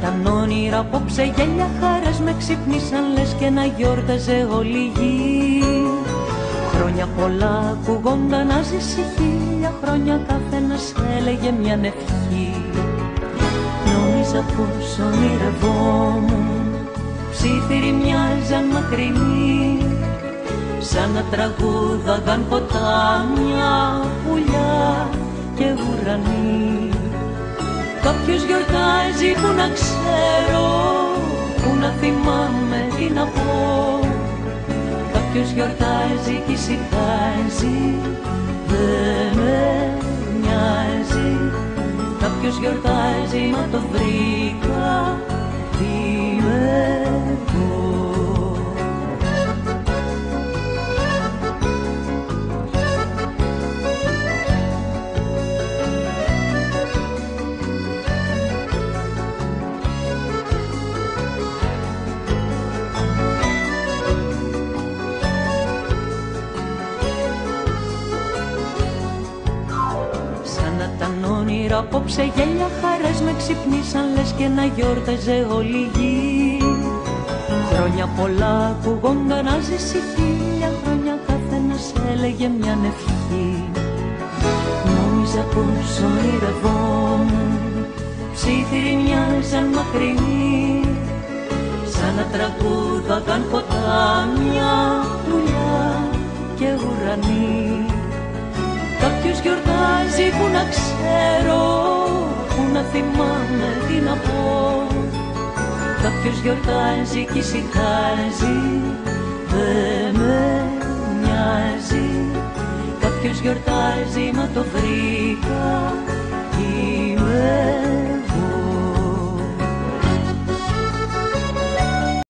τα όνειρα απόψε γέλια χαρές με ξυπνήσαν λες και να γιόρταζε όλη η γη. Χρόνια πολλά ακουγόνταν να ζήσει 1000 χρόνια, καθένας έλεγε μια ευχή. Νόμιζα πως ονειρευόμουν, ψήθυροι μοιάζαν μακρινοί, σαν να τραγούδαγαν ποτάμια, πουλιά και ουρανοί. Κάποιος γιορτάζει που να ξέρω, που να θυμάμαι τι να πω. Κάποιος γιορτάζει κι ησυχάζει, δεν με νοιάζει. Κάποιος γιορτάζει μα το βρήκα, είμαι εγώ. Απόψε γέλια χαρές με ξυπνήσαν λες και να γιόρταζε όλη η γη. Χρόνια πολλά ακουγόνταν να ζήσει 1000 χρόνια, καθένας έλεγε μια ευχή. Νόμιζα πως ονειρευόμουν, ψήθυροι μοιάζαν μακρινοί, σαν να τραγούδαγαν ποτάμια, πουλιά και ουρανοί. Κάποιος γιορτάζει που να ξέρω, που να θυμάμαι τι να πω. Κάποιος γιορτάζει κι ησυχάζει, δεν με νοιάζει. Κάποιος γιορτάζει μα το βρήκα,